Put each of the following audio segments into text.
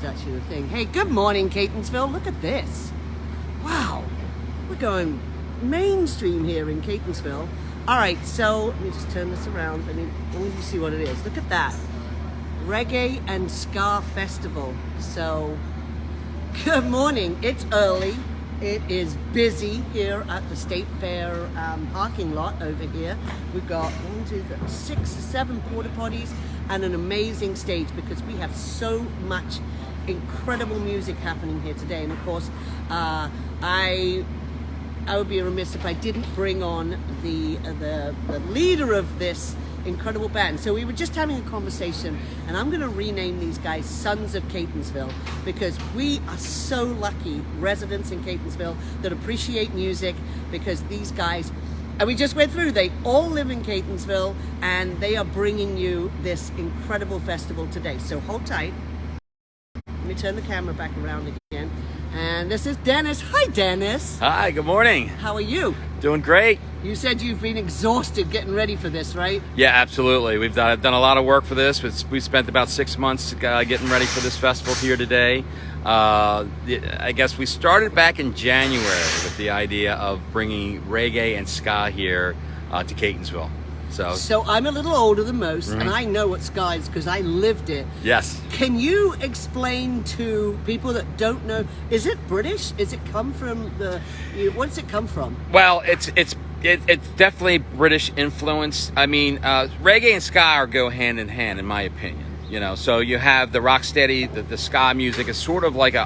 is actually the thing. Hey, good morning, Catonsville. Look at this. Wow. We're going mainstream here in Catonsville. All right, so let me just turn this around. Let me see what it is. Look at that. Reggae and Ska Festival. So, good morning. It's early. It is busy here at the State Fair parking lot over here. We've got 6 or 7 porta potties and an amazing stage because we have so much incredible music happening here today. And of course, I would be remiss if I didn't bring on the leader of this incredible band. So we were just having a conversation, and I'm going to rename these guys Sons of Catonsville because we are so lucky, residents in Catonsville, that appreciate music, because these guys, and we just went through, they all live in Catonsville, and they are bringing you this incredible festival today. So hold tight. Let me turn the camera back around again. And this is Dennis. Hi, Dennis. Hi, good morning. How are you? Doing great. You said you've been exhausted getting ready for this, right? Yeah, absolutely. We've done a lot of work for this. We spent about 6 months getting ready for this festival here today. I guess we started back in January with the idea of bringing reggae and ska here to Catonsville. So I'm a little older than most, and I know what ska is because I lived it. Yes. Can you explain to people that don't know, is it British? Is it come from what does it come from? Well, it's definitely British influence. I mean, reggae and ska go hand in hand, in my opinion. You know, so you have the rocksteady, the ska music is sort of like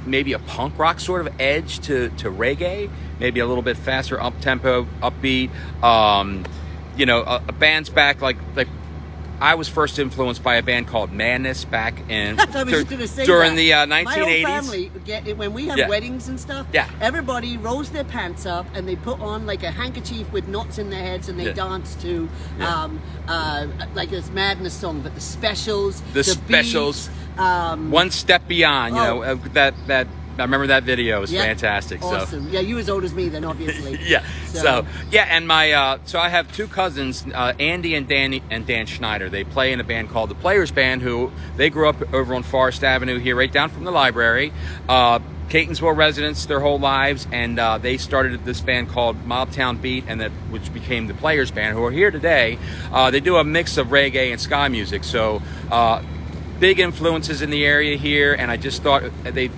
maybe a punk rock sort of edge to reggae, maybe a little bit faster, up tempo, upbeat. You know, bands back like I was first influenced by a band called Madness back in during the 1980s. My whole family, when we had weddings and stuff, yeah, everybody rolls their pants up and they put on like a handkerchief with knots in their heads and they dance to like this Madness song. But the Specials, Beats, One Step Beyond, you know, that. I remember that video. It was fantastic. Awesome. So. Yeah, you as old as me then, obviously. Yeah. So and my so I have 2 cousins, Andy and Dan Schneider. They play in a band called the Players Band, who they grew up over on Forest Avenue here, right down from the library. Catonsville residents their whole lives, and they started this band called Mobtown Beat, and which became the Players Band, who are here today. They do a mix of reggae and ska music. So. Big influences in the area here, and I just thought they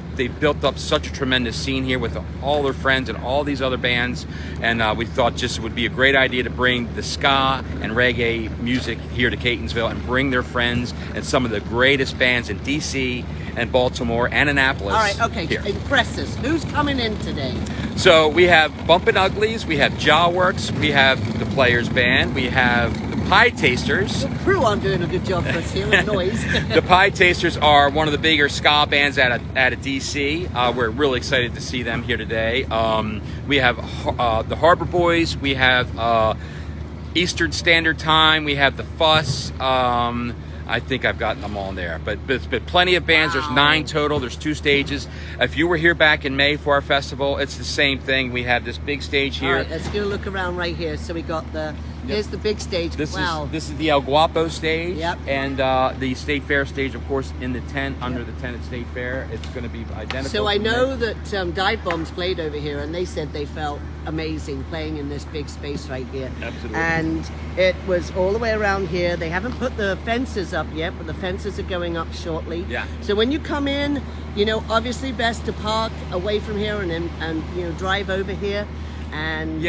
built up such a tremendous scene here with all their friends and all these other bands, and we thought just it would be a great idea to bring the ska and reggae music here to Catonsville and bring their friends and some of the greatest bands in DC and Baltimore and Annapolis. All right, okay, impress us. Who's coming in today? So we have Bumpin Uglies, we have Jawworks, we have the Players Band, we have the Pietasters. The crew aren't doing a good job for us here with noise. The Pietasters are one of the bigger ska bands out of DC. We're really excited to see them here today. We have the Harbor Boys, we have Eastern Standard Time, we have the Fuss. I think I've gotten them all in there, but plenty of bands. Wow. There's 9 total. There's 2 stages. If you were here back in May for our festival, it's the same thing. We have this big stage here. All right, let's get a look around right here. So we got here's the big stage. This is the El Guapo stage. Yep. And the State Fair stage, of course, in the tent, under the tent at State Fair. It's going to be identical. So I know that Dive Bombs played over here, and they said they felt amazing playing in this big space right here. Absolutely. And it was all the way around here. They haven't put the fences up yet, but the fences are going up shortly. Yeah. So when you come in, you know, obviously best to park away from here and you know, drive over here. And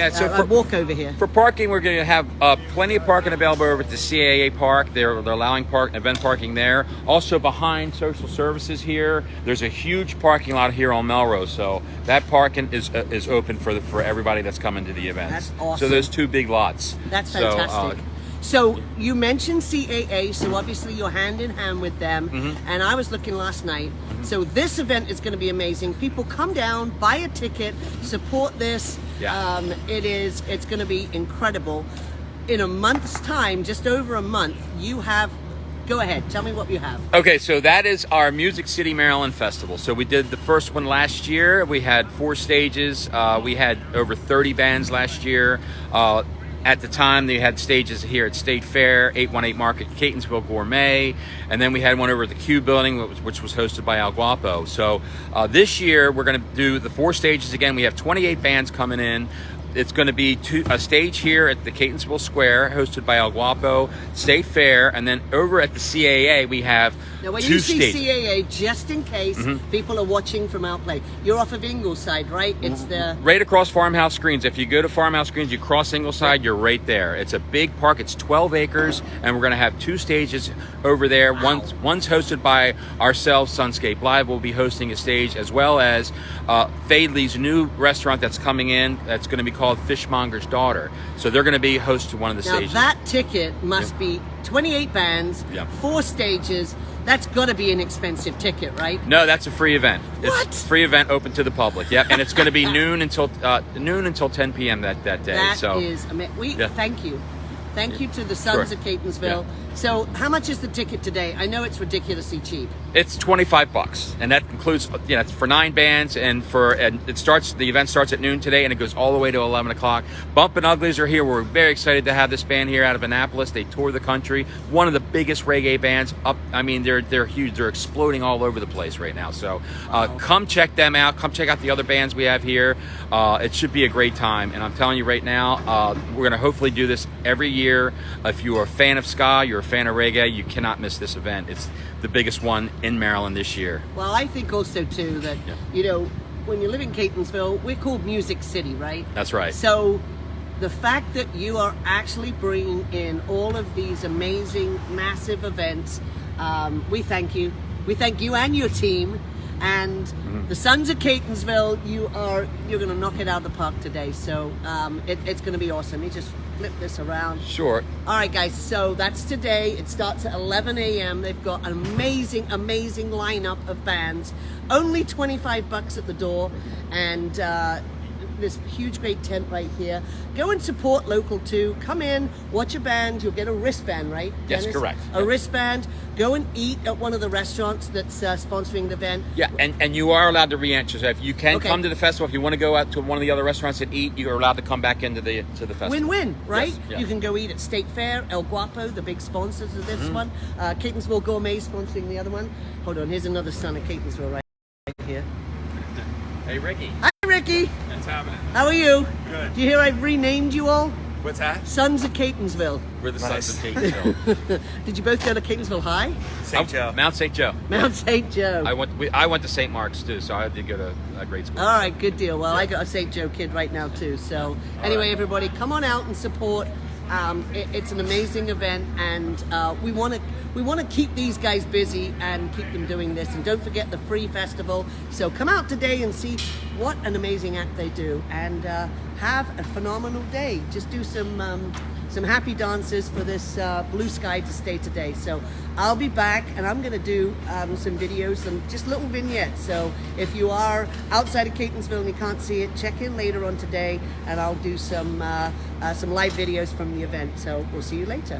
walk over here. For parking, we're going to have plenty of parking available over at the CAA Park. They're allowing event parking there. Also behind social services there's a huge parking lot here on Melrose. So that parking is open for everybody that's coming to the event. That's awesome. So there's 2 big lots. That's fantastic. So you mentioned CAA, so obviously you're hand in hand with them. Mm-hmm. And I was looking last night. Mm-hmm. So this event is going to be amazing. People come down, buy a ticket, support this. Yeah. It's going to be incredible. In a month's time, just over a month, you have. Go ahead, tell me what you have. Okay, so that is our Music City, Maryland Festival. So we did the first one last year. We had 4 stages. We had over 30 bands last year. At the time, they had stages here at State Fair, 818 Market, Catonsville Gourmet, and then we had one over at the Q Building, which was hosted by El Guapo. So this year, we're going to do the 4 stages again. We have 28 bands coming in. It's going to be a stage here at the Catonsville Square, hosted by El Guapo, State Fair, and then over at the CAA, we have now, when 2 you see stages. CAA, just in case people are watching from Outplay, you're off of Ingleside, right? It's the Right across Farmhouse Screens. If you go to Farmhouse Screens, you cross Ingleside, you're right there. It's a big park. It's 12 acres, and we're going to have 2 stages over there. Wow. One's hosted by ourselves, Sunscape Live. Will be hosting a stage, as well as Fadley's new restaurant that's coming in. That's going to be called Fishmonger's Daughter. So they're going to be host to one of the now stages. that ticket must be 28 bands, 4 stages. That's got to be an expensive ticket, right? No, that's a free event. What? It's a free event open to the public. Yep, and it's going to be noon until 10 p.m. that day. That so is amazing. Thank you. Thank you to the Sons of Catonsville. Yeah. So how much is the ticket today? I know it's ridiculously cheap. It's $25, and that includes, it's for 9 bands, and the event starts at noon today, and it goes all the way to 11 o'clock. Bumpin Uglies are here. We're very excited to have this band here out of Annapolis. They tour the country. One of the biggest reggae bands up. I mean, they're huge. They're exploding all over the place right now. So come check them out. Come check out the other bands we have here. It should be a great time, and I'm telling you right now, we're going to hopefully do this every year. If you are a fan of ska, you're a fan of reggae, you cannot miss this event. It's the biggest one in Maryland this year. Well, I think also too that when you live in Catonsville, we're called Music City, right? That's right. So the fact that you are actually bringing in all of these amazing, massive events, we thank you. We thank you and your team. And the Sons of Catonsville, you're going to knock it out of the park today. So it's going to be awesome. You just flip this around. Sure. All right, guys. So that's today. It starts at 11 a.m. They've got an amazing, amazing lineup of bands. Only $25 at the door, and this huge, great tent right here. Go and support local too. Come in, watch a band. You'll get a wristband, right? Yes, Dennis? correct. A wristband. Go and eat at one of the restaurants that's sponsoring the event. Yeah, and you are allowed to re-enter. So if you can Okay. come to the festival, if you want to go out to one of the other restaurants and eat, you are allowed to come back into the festival. Win-win, right? Yes, yeah. You can go eat at State Fair, El Guapo, the big sponsors of this one. Catonsville Gourmet sponsoring the other one. Hold on, here's another son of Catonsville right here. Hey, Ricky. Hi, Ricky. What's happening? How are you? Good. Do you hear I've renamed you all? What's that? Sons of Catonsville. We're the Nice. Sons of Catonsville. Did you both go to Catonsville High? St. Joe. Mount St. Joe. Mount St. Joe. I went to St. Mark's too, so I did go to a great school. All right, good deal. Well, I got a St. Joe kid right now too. So anyway, right. everybody, come on out and support. It's an amazing event, and we want to keep these guys busy and keep them doing this. And don't forget the free festival. So come out today and see what an amazing act they do, and have a phenomenal day. Just do some happy dances for this blue sky to stay today. So I'll be back, and I'm going to do some videos, some just little vignettes. So if you are outside of Catonsville and you can't see it, check in later on today, and I'll do some live videos from the event. So we'll see you later.